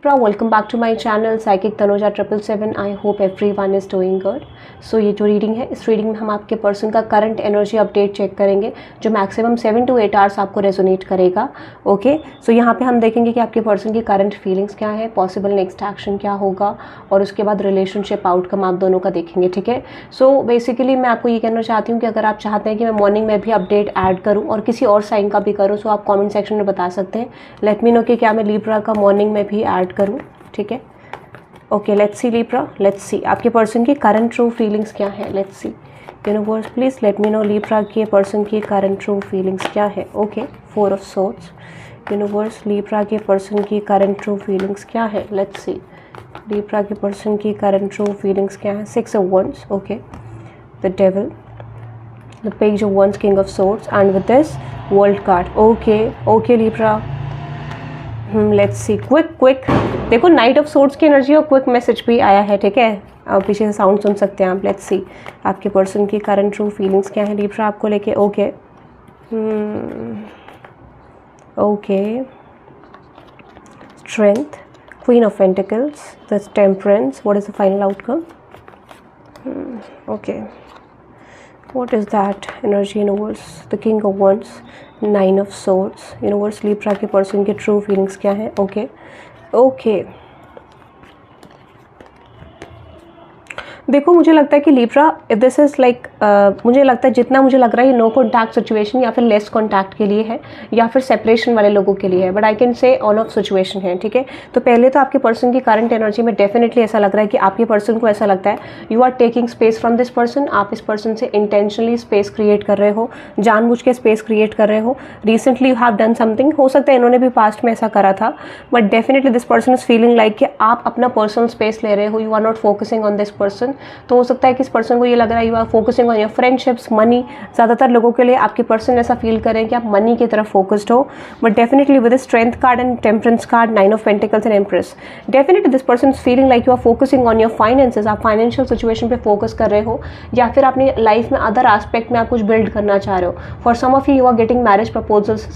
Welcome back to my channel psychic Tanuja 777। I hope everyone is doing good. So ये जो reading है, इस reading में हम आपके पर्सन का करंट एनर्जी अपडेट चेक करेंगे जो मैक्सिमम 7 to 8 आवर्स आपको रेजोनेट करेगा। ओके, सो यहाँ पे हम देखेंगे कि आपके पर्सन की करंट फीलिंग्स क्या है, पॉसिबल नेक्स्ट एक्शन क्या होगा और उसके बाद रिलेशनशिप आउटकम आप दोनों का देखेंगे। ठीक है, सो बेसिकली मैं आपको ये कहना चाहती हूँ कि अगर आप चाहते हैं कि मैं मॉर्निंग में भी अपडेट ऐड करूँ और किसी और साइन का भी करूँ, सो आप कॉमेंट सेक्शन में बता सकते हैं। लेट मी नो कि क्या मैं लिब्रा का मॉर्निंग में भी ऐड करूं। ठीक है, okay, let's see Libra, let's see आपके पर्सन की करंट ट्रू फीलिंग्स क्या है। Let's C universe, please let me know Libra के पर्सन की करंट ट्रू फीलिंग्स क्या है। Okay, 4 of swords. Universe, Libra के पर्सन की करंट ट्रू फीलिंग्स क्या है। लेट्स सी लिब्रा के पर्सन की करंट ट्रू फीलिंग्स क्या है। 6 of wands। Okay, the devil, the page of wands, king of swords and with this world card. Okay Libra, let's see quick देखो, night of swords की energy और quick message भी आया है। ठीक है, पीछे से साउंड सुन सकते हैं आप। लेट्स सी आपके पर्सन की करंट ट्रू फीलिंग्स क्या है लिब्रा आपको लेके। Okay, strength, queen of pentacles, the temperance, what is the final outcome. Okay, what is that energy universe, the king of wands, 9 of swords। universe, libra के person के true feelings क्या है। Okay, देखो मुझे लगता है कि Libra, if this is like, मुझे लगता है जितना मुझे लग रहा है ये नो कॉन्टैक्ट सिचुएशन या फिर लेस कॉन्टैक्ट के लिए है या फिर सेपरेशन वाले लोगों के लिए है, but I can say on off situation है। ठीक है, तो पहले तो आपके पर्सन की करंट एनर्जी में डेफिनेटली ऐसा लग रहा है कि आपके पर्सन को ऐसा लगता है you are taking space from this person. आप इस पर्सन से इंटेंशनली स्पेस क्रिएट कर रहे हो, जानबूझ के स्पेस क्रिएट कर रहे हो। Recently you have done something, हो सकता है इन्होंने भी पास्ट में ऐसा करा था, but definitely this person is feeling like कि आप अपना पर्सनल स्पेस ले रहे हो, you are not focusing on this person. तो हो सकता है कि इस पर्सन को ये लग रहा है you are focusing on your friendships, money. ज़्यादातर लोगों के लिए आपके पर्सन ऐसा फील करें कि आप मनी की तरफ फोकस्ड हो, but definitely with strength card and temperance card, 9 of pentacles and empress, definitely this person is feeling like you are focusing on your finances. आप फाइनेंशियल सिचुएशन पे फोकस कर रहे हो या फिर अपनी लाइफ में अदर एस्पेक्ट में आप कुछ बिल्ड करना चाह रहे हो। For some of you are getting marriage proposals,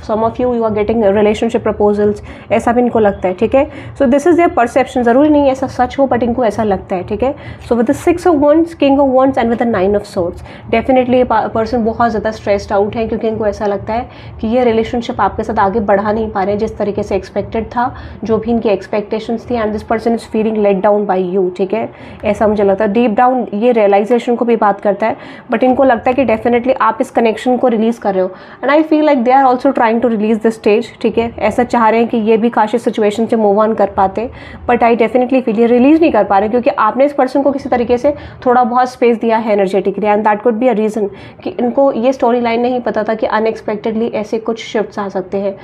some of you are getting relationship proposals, ऐसा भी इनको लगता है। ठीक है, so this is their perception, जरूरी नहीं ऐसा सच हो, बट इनको ऐसा लगता है। ठीक है, so with the 6 of wands, king of wands and with the 9 of swords, definitely ये पर्सन बहुत ज़्यादा स्ट्रेस्ड आउट है क्योंकि इनको ऐसा लगता है कि ये रिलेशनशिप आपके साथ आगे बढ़ा नहीं पा रहे हैं जिस तरीके से एक्सपेक्टेड था, जो भी इनकी एक्सपेक्टेशंस थी, and this person is feeling let down by you. ठीक है, ऐसा मुझे लगता है डीप डाउन ये रियलाइजेशन को भी बात करता है, बट इनको लगता है कि डेफिनेटली आप इस कनेक्शन को रिलीज कर रहे हो, and I feel like they are also trying to release this stage. ठीक है, ऐसा चाह रहे हैं कि ये भी काश इस सिचुएशन से मूव ऑन कर पाते, बट आई डेफिनेटली फील ये रिलीज नहीं कर पा रहे क्योंकि आपने इस पर्सन को किसी तरीके से थोड़ा बहुत स्पेस दिया है energetically, and that could be a reason कि इनको ये स्टोरी लाइन नहीं पता था कि अनएक्सपेक्टेडली ऐसे कुछ शिफ्ट्स आ सकते हैं।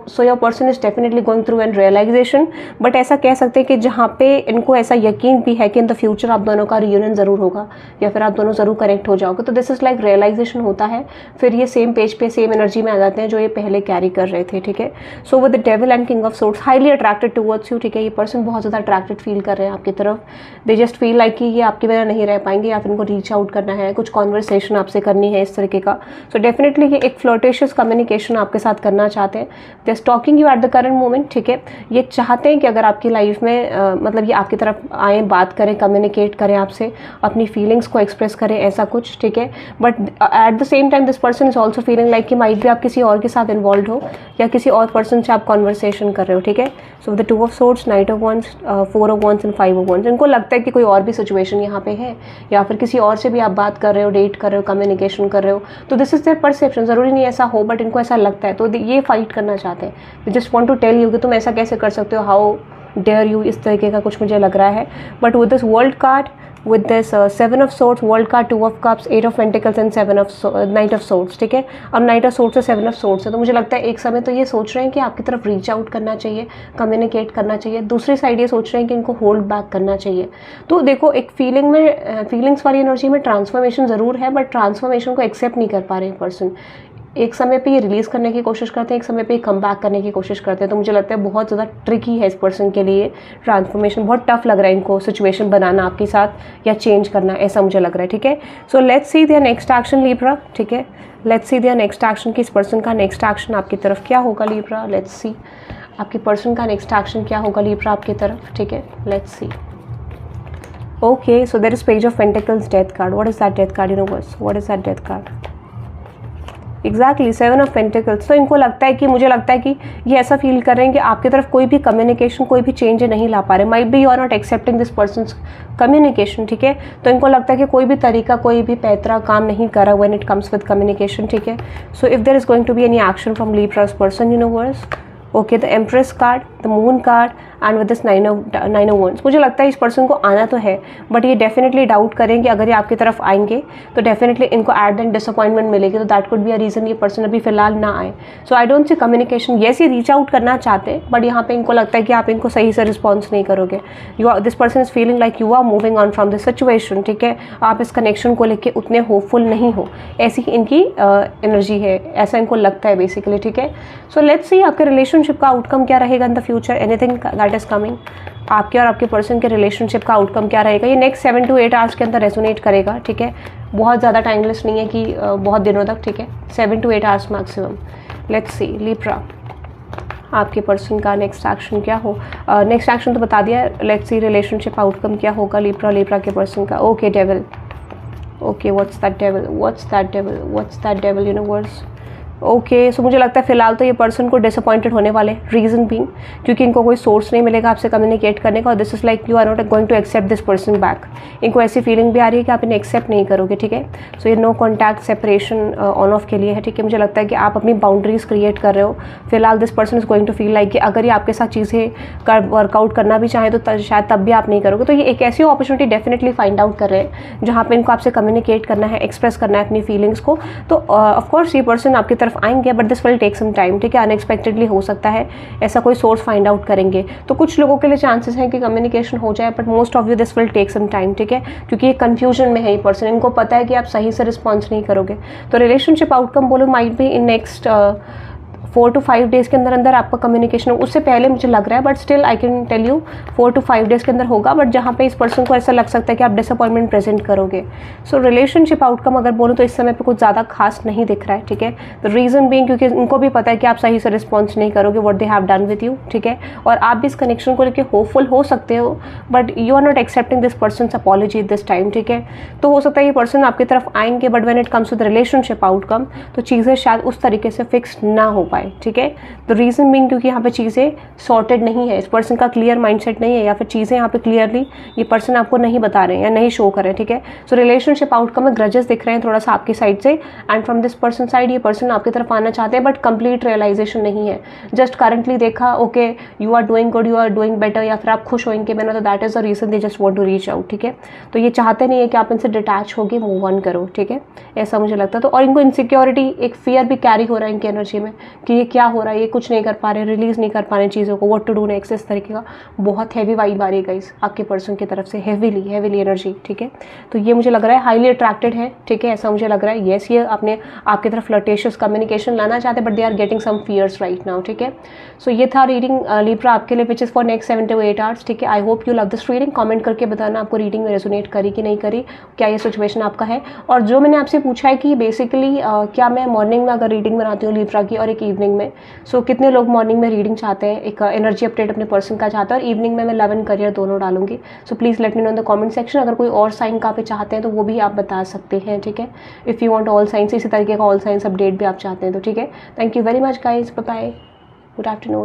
So your person is definitely going through an realization, but ऐसा कह सकते हैं कि जहाँ पे इनको ऐसा यकीन भी है कि इन द फ्यूचर आप दोनों का रियूनियन जरूर होगा या फिर आप दोनों जरूर कनेक्ट हो जाओगे। तो दिस इज लाइक रियलाइजेशन होता है, फिर ये सेम पेज पे सेम एनर्जी में आ जाते हैं जो ये पहले कैरी कर रहे थे। ठीक है, so with the devil and king of swords, highly attracted towards you. ठीक है, ये पर्सन बहुत ज़्यादा अट्रैक्टेड फील कर रहे हैं आपकी तरफ। दे जस्ट फील लाइक कि ये आपके बिना नहीं रह पाएंगे या फिर इनको रीच आउट करना है, कुछ कॉन्वर्सेशन आपसे करनी है इस तरीके का। सो डेफिनेटली ये एक फ्लर्टेशियस कम्युनिकेशन आपके साथ करना चाहते हैं। They are stalking you at the current moment. ठीक है, ये चाहते हैं कि अगर आपकी लाइफ में मतलब ये आपकी तरफ आए, बात करें, कम्युनिकेट करें आपसे, अपनी फीलिंग्स को एक्सप्रेस करें, ऐसा कुछ। ठीक है, but at the same time this person is also feeling like कि माइट भी आप किसी और के साथ इन्वॉल्व हो या किसी और पर्सन से आप कॉन्वर्सेशन कर रहे हो। ठीक है, so the 2 of swords, 9 of wands, 4 of wands and 5 of wands, इनको लगता है कि कोई और भी सिचुएशन यहाँ पे है या फिर किसी और से भी आप बात कर रहे हो, डेट कर रहे हो, कम्युनिकेशन कर रहे हो। तो दिस इज देयर परसेप्शन, जरूरी नहीं ऐसा हो, बट इनको ऐसा लगता है, तो ये फाइट करना चाहते हैं। They just want to tell you कि तुम ऐसा कैसे कर सकते हो, हाउ डेयर यू, इस तरीके का कुछ मुझे लग रहा है। But with this world card, with this 7 of swords, world card, 2 of cups, 8 of pentacles and 9 of swords। ठीक है, और 9 of swords से 7 of swords है, तो मुझे लगता है एक समय तो ये सोच रहे हैं कि आपकी तरफ रीच आउट करना चाहिए, कम्युनिकेट करना चाहिए, दूसरी साइड ये सोच रहे हैं कि इनको होल्ड बैक करना चाहिए। तो देखो, एक फीलिंग में, फीलिंग्स वाली एनर्जी में ट्रांसफॉर्मेशन ज़रूर है, बट ट्रांसफॉर्मेशन को एक्सेप्ट नहीं कर पा रहे पर्सन। एक समय पे ये रिलीज़ करने की कोशिश करते हैं, एक समय पे कम बैक करने की कोशिश करते हैं। तो मुझे लगता है बहुत ज़्यादा ट्रिकी है इस पर्सन के लिए ट्रांसफॉर्मेशन, बहुत टफ लग रहा है इनको सिचुएशन बनाना आपके साथ या चेंज करना, ऐसा मुझे लग रहा है। ठीक है, so let's see their next action Libra. ठीक है, let's see their next action कि इस पर्सन का नेक्स्ट एक्शन आपकी तरफ क्या होगा लिब्रा। लेट्स सी आपकी पर्सन का नेक्स्ट एक्शन क्या होगा लिब्रा आपकी तरफ, ठीक है, let's see. Okay, so there is page of pentacles, death card. What is that death card universe, what is that death card? Exactly 7 of pentacles. तो इनको लगता है कि, मुझे लगता है कि ये ऐसा फील कर रहे हैं कि आपकी तरफ कोई भी कम्युनिकेशन, कोई भी चेंज नहीं ला पा रहे। Might be you are not accepting this person's communication, ठीक है। तो इनको लगता है कि कोई भी तरीका, कोई भी पैतरा काम नहीं कर रहा when it comes with communication, ठीक है। So if there is going to be any action from Libra's person universe, okay, the empress card, the moon card and with this 9 of wands। मुझे लगता है इस पर्सन को आना तो है, बट ये डेफिनेटली डाउट करेंगे अगर ये आपकी तरफ आएंगे तो डेफिनेटली इनको एट द एंड डिसअपॉइंटमेंट मिलेगी। तो that could be a reason ये पर्सन अभी फिलहाल ना आए। So I don't see communication. Yes, ये रीच आउट करना चाहते हैं, बट यहाँ पे इनको लगता है कि आप इनको सही से रिस्पॉन्स नहीं करोगे। This person is feeling like you are moving on from this situation, ठीक है। आप इस कनेक्शन को लेकर उतने होपफुल नहीं हो, ऐसी इनकी एनर्जी है, ऐसा इनको लगता है बेसिकली, ठीक है। सो लेट्स सी आपके रिलेशनशिप का आउटकम क्या रहेगा in the future, anything that is coming. आपके और आपके पर्सन के रिलेशनशिप का आउटकम क्या रहेगा, ये नेक्स्ट 7 to 8 आवर्स के अंदर रेजोनेट करेगा, ठीक है। बहुत ज़्यादा टाइमलेस नहीं है कि बहुत दिनों तक, ठीक है, 7 to 8 hours maximum. Let's see Libra, आपके पर्सन का नेक्स्ट एक्शन क्या हो। नेक्स्ट एक्शन तो बता दिया, लेट्स सी रिलेशनशिप आउटकम क्या होगा लिब्रा के पर्सन का। Okay, devil. Okay, what's that devil, what's that devil, what's that devil universe. Okay, so मुझे लगता है फिलहाल तो ये पर्सन को डिसअपॉइंटेड होने वाले, रीज़न बीइंग क्योंकि इनको कोई सोर्स नहीं मिलेगा आपसे कम्युनिकेट करने का, और this is like you are not going to accept this person back. इनको ऐसी फीलिंग भी आ रही है कि आप इन्हें एक्सेप्ट नहीं करोगे, ठीक है। सो ये no contact separation on off के लिए है, ठीक है। मुझे लगता है कि आप अपनी बाउंड्रीज क्रिएट कर रहे हो फिलहाल। This person is going to feel like कि अगर ये आपके साथ चीज़ें वर्कआउट करना भी चाहें तो शायद तब भी आप नहीं करोगे। तो ये एक ऐसी अपॉर्चुनिटी डेफिनेटली फाइंड आउट कर रहे हैं जहाँ पे इनको आपसे कम्युनिकेट करना है, एक्सप्रेस करना है अपनी फीलिंग्स को। तो ऑफकोर्स ये पर्सन आपकी तरफ आएंगे, but this will take some time, ठीक है। अनएक्सपेक्टेडली हो सकता है ऐसा कोई सोर्स फाइंड आउट करेंगे। तो कुछ लोगों के लिए चांसेस हैं कि कम्युनिकेशन हो जाए, but most of you this will take some time, ठीक है, क्योंकि ये कंफ्यूजन में है ये पर्सन। इनको पता है कि आप सही से रिस्पॉन्स नहीं करोगे। तो रिलेशनशिप आउटकम बोलो might be in next 4 to 5 days के अंदर अंदर आपका कम्युनिकेशन हो। उससे पहले मुझे लग रहा है, but still I can tell you 4 to 5 days के अंदर होगा, बट जहाँ पे इस पर्सन को ऐसा लग सकता है कि आप डिसअपॉइंटमेंट प्रेजेंट करोगे। सो रिलेशनशिप आउटकम अगर बोलो तो इस समय पे कुछ ज़्यादा खास नहीं दिख रहा है, ठीक है। द रीज़न बीइंग क्योंकि इनको भी पता है कि आप सही से रिस्पॉन्स नहीं करोगे what they have done with you, ठीक है। और आप भी इस कनेक्शन को लेकर होपफुल हो सकते हो, but you are not accepting this person's apology this time, ठीक है। तो हो सकता है ये पर्सन आपकी तरफ आएंगे, but when it comes to the relationship outcome तो चीज़ें शायद उस तरीके से फिक्स ना हो पाए, ठीक है। द रीज़न बीइंग क्योंकि यहाँ पे चीज़ें सॉर्टेड नहीं है, इस पर्सन का क्लियर माइंडसेट नहीं है, या फिर चीज़ें यहाँ पे क्लियरली ये पर्सन आपको नहीं बता रहे हैं या नहीं शो कर रहे हैं, ठीक है। सो रिलेशनशिप आउटकम में ग्रजेस दिख रहे हैं थोड़ा सा आपकी साइड से, and from this person side ये पर्सन आपकी तरफ आना चाहते हैं, बट कंप्लीट रियलाइजेशन नहीं है। जस्ट करंटली देखा, okay you are doing good, you are doing better, या फिर आप खुश हो इनके बिना, तो that is the reason they just want to reach out, ठीक है। तो ये चाहते नहीं है कि आप इनसे डिटैच होगे, मूव ऑन करो, ठीक है, ऐसा मुझे लगता है। तो और इनको इनसिक्योरिटी, एक फियर भी कैरी हो रहा है इनकी एनर्जी में कि ये क्या हो रहा है, ये कुछ नहीं कर पा रहे, रिलीज नहीं कर पा रहे चीज़ों को, व्हाट टू डू नेक्स्ट, इस तरीके का बहुत हैवी वाइब आ रही है गाइस आपके पर्सन की तरफ से, हैवीली एनर्जी, ठीक है। तो ये मुझे लग रहा है हाईली अट्रैक्टेड है, ठीक है, ऐसा मुझे लग रहा है। येस, ये अपने आपकी तरफ फ्लर्टेशियस कम्युनिकेशन लाना चाहते हैं, but they are getting some fears right now, ठीक है। सो ये था रीडिंग लिब्रा आपके लिए, which is for next 7 to 8 hours, ठीक है। I hope you love this reading. Comment करके बताना आपको रीडिंग में रेजोनेट करी कि नहीं करी, क्या ये सिचुएशन आपका है। और जो मैंने आपसे पूछा है कि बेसिकली क्या मैं मॉर्निंग में अगर रीडिंग बनाती हूँ लिब्रा की और एक इवनिंग में, सो कितने लोग मॉर्निंग में रीडिंग चाहते हैं, एक एनर्जी अपडेट अपने पर्सन का चाहता है, और इवनिंग में मैं लव एंड करियर दोनों डालूंगी। So please let me know in the comment section. अगर कोई और साइन का पे चाहते हैं तो वो भी आप बता सकते हैं, ठीक है। If you want all science, इसी तरीके का ऑल साइंस अपडेट भी आप चाहते हैं तो, ठीक है। Thank you very much guys, bye bye, good afternoon.